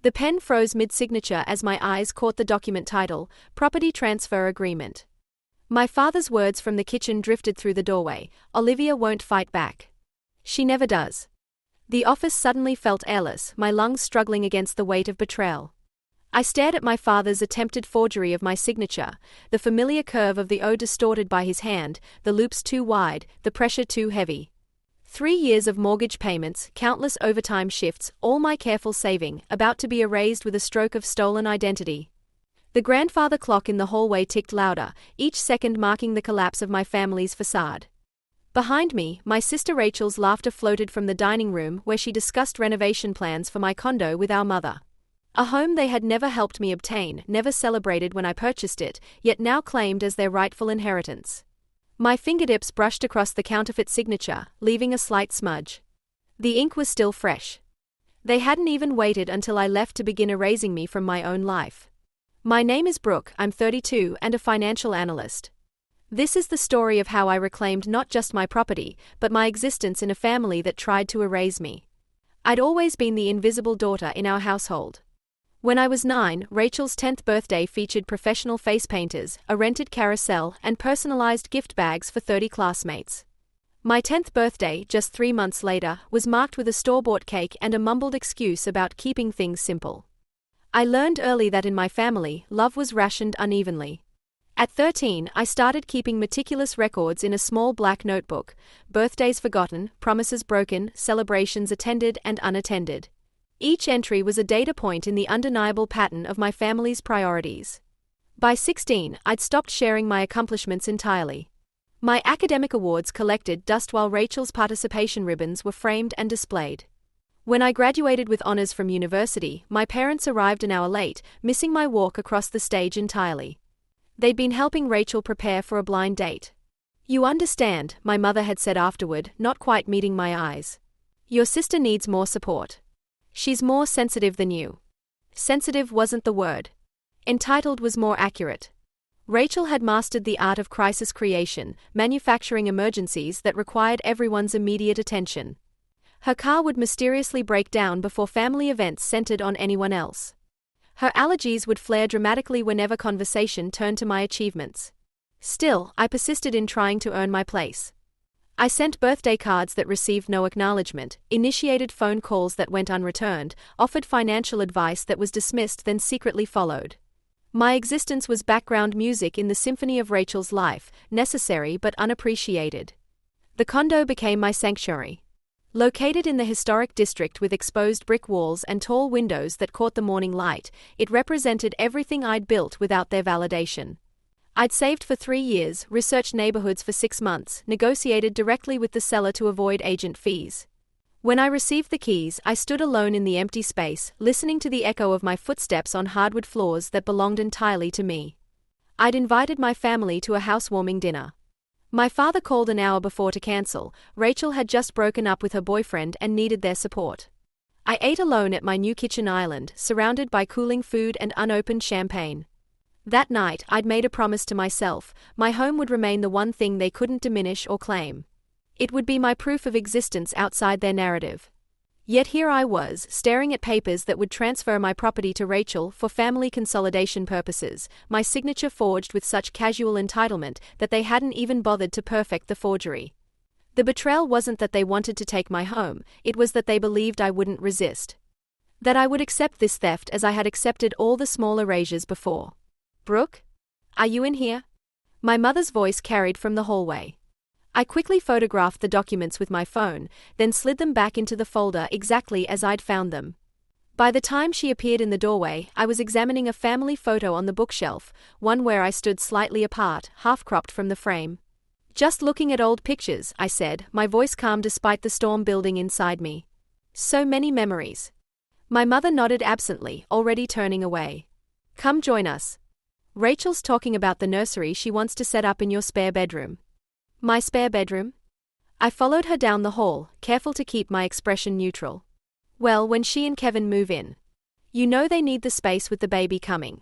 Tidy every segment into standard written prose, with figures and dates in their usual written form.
The pen froze mid-signature as my eyes caught the document title, Property Transfer Agreement. My father's words from the kitchen drifted through the doorway, Olivia won't fight back. She never does. The office suddenly felt airless, my lungs struggling against the weight of betrayal. I stared at my father's attempted forgery of my signature, the familiar curve of the O distorted by his hand, the loops too wide, the pressure too heavy. 3 years of mortgage payments, countless overtime shifts, all my careful saving, about to be erased with a stroke of stolen identity. The grandfather clock in the hallway ticked louder, each second marking the collapse of my family's facade. Behind me, my sister Rachel's laughter floated from the dining room where she discussed renovation plans for my condo with our mother. A home they had never helped me obtain, never celebrated when I purchased it, yet now claimed as their rightful inheritance. My fingertips brushed across the counterfeit signature, leaving a slight smudge. The ink was still fresh. They hadn't even waited until I left to begin erasing me from my own life. My name is Brooke, I'm 32 and a financial analyst. This is the story of how I reclaimed not just my property, but my existence in a family that tried to erase me. I'd always been the invisible daughter in our household. When I was 9, Rachel's 10th birthday featured professional face painters, a rented carousel, and personalized gift bags for 30 classmates. My 10th birthday, just 3 months later, was marked with a store-bought cake and a mumbled excuse about keeping things simple. I learned early that in my family, love was rationed unevenly. At 13, I started keeping meticulous records in a small black notebook, birthdays forgotten, promises broken, celebrations attended and unattended. Each entry was a data point in the undeniable pattern of my family's priorities. By 16, I'd stopped sharing my accomplishments entirely. My academic awards collected dust while Rachel's participation ribbons were framed and displayed. When I graduated with honors from university, my parents arrived an hour late, missing my walk across the stage entirely. They'd been helping Rachel prepare for a blind date. "You understand," my mother had said afterward, not quite meeting my eyes. "Your sister needs more support. She's more sensitive than you." Sensitive wasn't the word. Entitled was more accurate. Rachel had mastered the art of crisis creation, manufacturing emergencies that required everyone's immediate attention. Her car would mysteriously break down before family events centered on anyone else. Her allergies would flare dramatically whenever conversation turned to my achievements. Still, I persisted in trying to earn my place. I sent birthday cards that received no acknowledgement, initiated phone calls that went unreturned, offered financial advice that was dismissed then secretly followed. My existence was background music in the symphony of Rachel's life, necessary but unappreciated. The condo became my sanctuary. Located in the historic district with exposed brick walls and tall windows that caught the morning light, it represented everything I'd built without their validation. I'd saved for 3 years, researched neighborhoods for 6 months, negotiated directly with the seller to avoid agent fees. When I received the keys, I stood alone in the empty space, listening to the echo of my footsteps on hardwood floors that belonged entirely to me. I'd invited my family to a housewarming dinner. My father called an hour before to cancel. Rachel had just broken up with her boyfriend and needed their support. I ate alone at my new kitchen island, surrounded by cooling food and unopened champagne. That night, I'd made a promise to myself: my home would remain the one thing they couldn't diminish or claim. It would be my proof of existence outside their narrative. Yet here I was, staring at papers that would transfer my property to Rachel for family consolidation purposes, my signature forged with such casual entitlement that they hadn't even bothered to perfect the forgery. The betrayal wasn't that they wanted to take my home, it was that they believed I wouldn't resist. That I would accept this theft as I had accepted all the small erasures before. "Brooke? Are you in here?" My mother's voice carried from the hallway. I quickly photographed the documents with my phone, then slid them back into the folder exactly as I'd found them. By the time she appeared in the doorway, I was examining a family photo on the bookshelf, one where I stood slightly apart, half-cropped from the frame. "Just looking at old pictures," I said, my voice calm despite the storm building inside me. "So many memories." My mother nodded absently, already turning away. "Come join us. Rachel's talking about the nursery she wants to set up in your spare bedroom." "My spare bedroom?" I followed her down the hall, careful to keep my expression neutral. "Well, when she and Kevin move in. You know they need the space with the baby coming."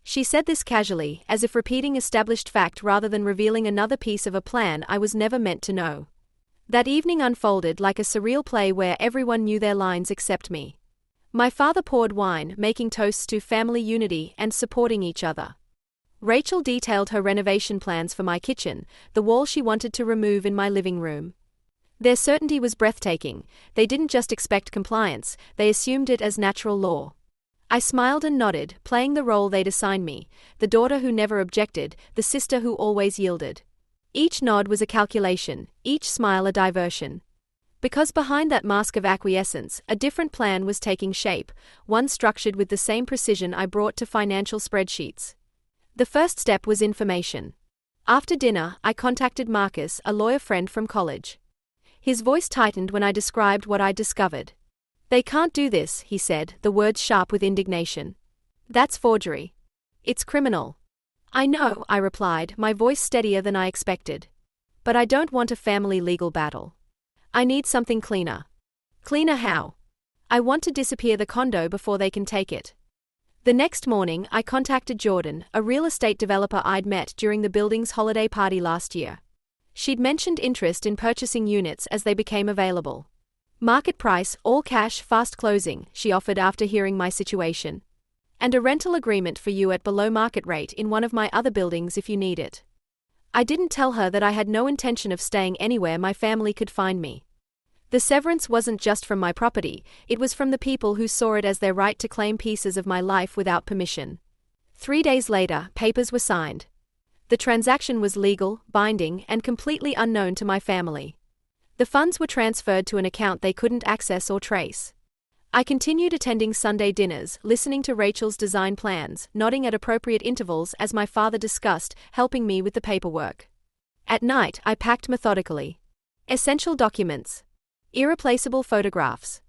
She said this casually, as if repeating established fact rather than revealing another piece of a plan I was never meant to know. That evening unfolded like a surreal play where everyone knew their lines except me. My father poured wine, making toasts to family unity and supporting each other. Rachel detailed her renovation plans for my kitchen, the wall she wanted to remove in my living room. Their certainty was breathtaking. They didn't just expect compliance, they assumed it as natural law. I smiled and nodded, playing the role they'd assigned me, the daughter who never objected, the sister who always yielded. Each nod was a calculation, each smile a diversion. Because behind that mask of acquiescence, a different plan was taking shape, one structured with the same precision I brought to financial spreadsheets. The first step was information. After dinner, I contacted Marcus, a lawyer friend from college. His voice tightened when I described what I'd discovered. "They can't do this," he said, the words sharp with indignation. "That's forgery. It's criminal." "I know," I replied, my voice steadier than I expected. "But I don't want a family legal battle. I need something cleaner." "Cleaner how?" "I want to disappear the condo before they can take it." The next morning, I contacted Jordan, a real estate developer I'd met during the building's holiday party last year. She'd mentioned interest in purchasing units as they became available. "Market price, all cash, fast closing," she offered after hearing my situation. "And a rental agreement for you at below market rate in one of my other buildings if you need it." I didn't tell her that I had no intention of staying anywhere my family could find me. The severance wasn't just from my property, it was from the people who saw it as their right to claim pieces of my life without permission. 3 days later, papers were signed. The transaction was legal, binding, and completely unknown to my family. The funds were transferred to an account they couldn't access or trace. I continued attending Sunday dinners, listening to Rachel's design plans, nodding at appropriate intervals as my father discussed, helping me with the paperwork. At night, I packed methodically. Essential documents. Irreplaceable photographs.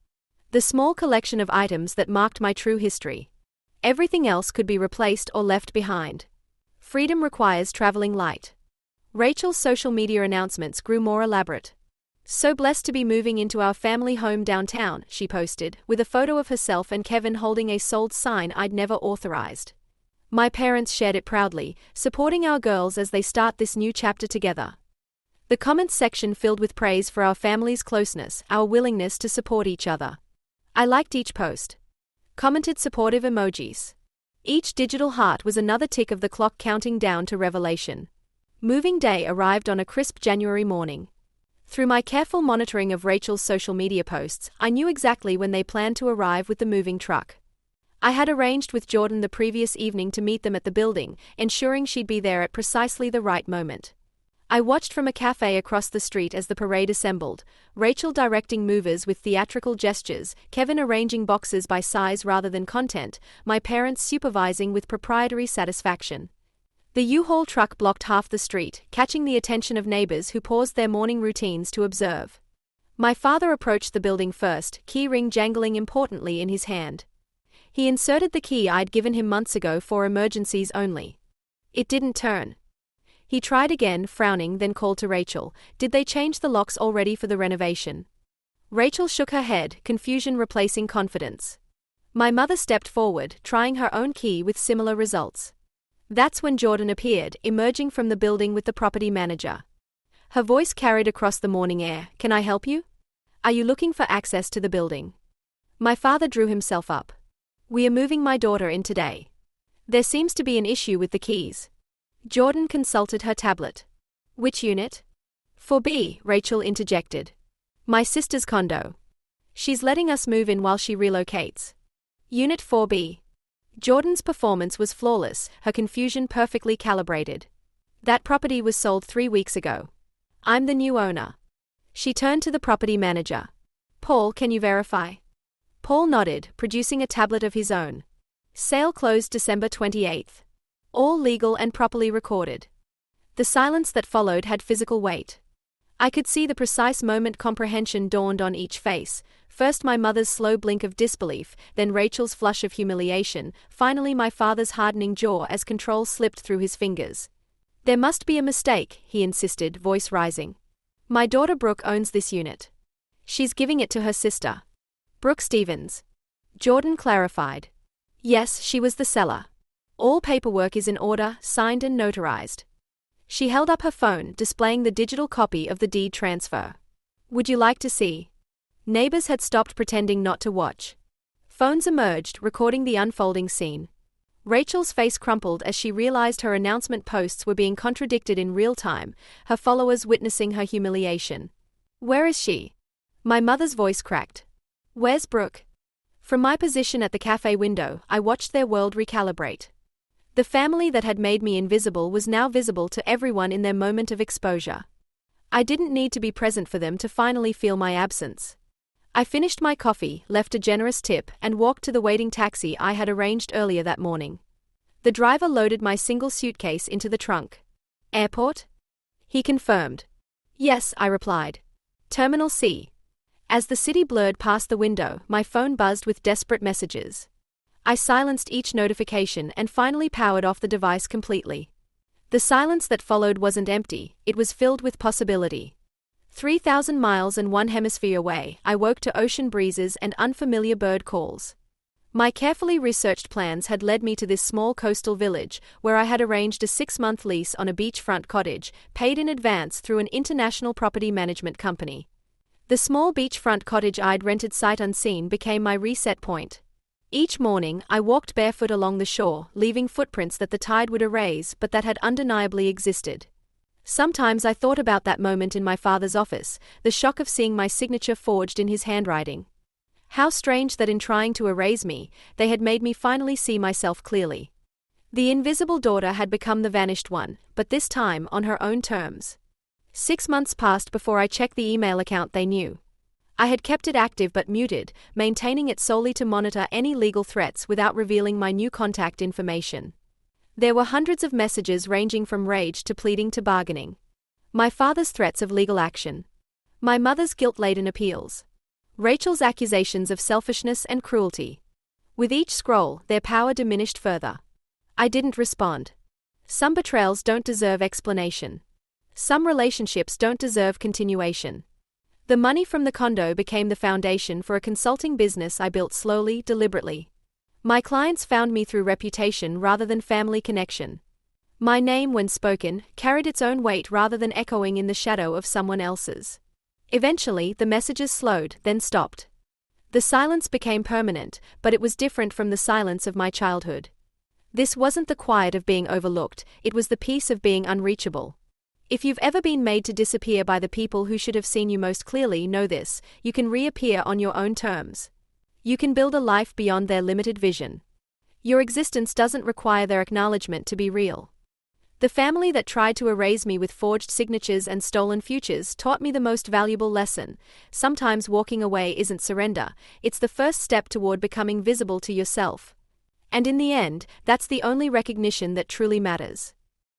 The small collection of items that marked my true history. Everything else could be replaced or left behind. Freedom requires traveling light. Rachel's social media announcements grew more elaborate. "So blessed to be moving into our family home downtown," she posted, with a photo of herself and Kevin holding a sold sign I'd never authorized. My parents shared it proudly, supporting our girls as they start this new chapter together. The comments section filled with praise for our family's closeness, our willingness to support each other. I liked each post. Commented supportive emojis. Each digital heart was another tick of the clock counting down to revelation. Moving day arrived on a crisp January morning. Through my careful monitoring of Rachel's social media posts, I knew exactly when they planned to arrive with the moving truck. I had arranged with Jordan the previous evening to meet them at the building, ensuring she'd be there at precisely the right moment. I watched from a cafe across the street as the parade assembled, Rachel directing movers with theatrical gestures, Kevin arranging boxes by size rather than content, my parents supervising with proprietary satisfaction. The U-Haul truck blocked half the street, catching the attention of neighbors who paused their morning routines to observe. My father approached the building first, key ring jangling importantly in his hand. He inserted the key I'd given him months ago for emergencies only. It didn't turn. He tried again, frowning, then called to Rachel. "Did they change the locks already for the renovation?" Rachel shook her head, confusion replacing confidence. My mother stepped forward, trying her own key with similar results. That's when Jordan appeared, emerging from the building with the property manager. Her voice carried across the morning air. "Can I help you? Are you looking for access to the building?" My father drew himself up. "We are moving my daughter in today. There seems to be an issue with the keys." Jordan consulted her tablet. "Which unit?" "4B," Rachel interjected. "My sister's condo. She's letting us move in while she relocates." "Unit 4B. Jordan's performance was flawless, her confusion perfectly calibrated. "That property was sold 3 weeks ago. I'm the new owner." She turned to the property manager. "Paul, can you verify?" Paul nodded, producing a tablet of his own. "Sale closed December 28th. All legal and properly recorded." The silence that followed had physical weight. I could see the precise moment comprehension dawned on each face, first my mother's slow blink of disbelief, then Rachel's flush of humiliation, finally my father's hardening jaw as control slipped through his fingers. "There must be a mistake," he insisted, voice rising. "My daughter Brooke owns this unit. She's giving it to her sister." "Brooke Stevens." Jordan clarified. "Yes, she was the seller. All paperwork is in order, signed and notarized." She held up her phone, displaying the digital copy of the deed transfer. "Would you like to see?" Neighbors had stopped pretending not to watch. Phones emerged, recording the unfolding scene. Rachel's face crumpled as she realized her announcement posts were being contradicted in real time, her followers witnessing her humiliation. "Where is she?" My mother's voice cracked. "Where's Brooke?" From my position at the cafe window, I watched their world recalibrate. The family that had made me invisible was now visible to everyone in their moment of exposure. I didn't need to be present for them to finally feel my absence. I finished my coffee, left a generous tip, and walked to the waiting taxi I had arranged earlier that morning. The driver loaded my single suitcase into the trunk. "Airport?" he confirmed. "Yes," I replied. "Terminal C." As the city blurred past the window, my phone buzzed with desperate messages. I silenced each notification and finally powered off the device completely. The silence that followed wasn't empty, it was filled with possibility. 3,000 miles and one hemisphere away, I woke to ocean breezes and unfamiliar bird calls. My carefully researched plans had led me to this small coastal village, where I had arranged a 6-month lease on a beachfront cottage, paid in advance through an international property management company. The small beachfront cottage I'd rented sight unseen became my reset point. Each morning, I walked barefoot along the shore, leaving footprints that the tide would erase but that had undeniably existed. Sometimes I thought about that moment in my father's office, the shock of seeing my signature forged in his handwriting. How strange that in trying to erase me, they had made me finally see myself clearly. The invisible daughter had become the vanished one, but this time on her own terms. 6 months passed before I checked the email account they knew. I had kept it active but muted, maintaining it solely to monitor any legal threats without revealing my new contact information. There were hundreds of messages ranging from rage to pleading to bargaining. My father's threats of legal action. My mother's guilt-laden appeals. Rachel's accusations of selfishness and cruelty. With each scroll, their power diminished further. I didn't respond. Some betrayals don't deserve explanation. Some relationships don't deserve continuation. The money from the condo became the foundation for a consulting business I built slowly, deliberately. My clients found me through reputation rather than family connection. My name, when spoken, carried its own weight rather than echoing in the shadow of someone else's. Eventually, the messages slowed, then stopped. The silence became permanent, but it was different from the silence of my childhood. This wasn't the quiet of being overlooked, it was the peace of being unreachable. If you've ever been made to disappear by the people who should have seen you most clearly, know this: you can reappear on your own terms. You can build a life beyond their limited vision. Your existence doesn't require their acknowledgement to be real. The family that tried to erase me with forged signatures and stolen futures taught me the most valuable lesson. Sometimes walking away isn't surrender, it's the first step toward becoming visible to yourself. And in the end, that's the only recognition that truly matters.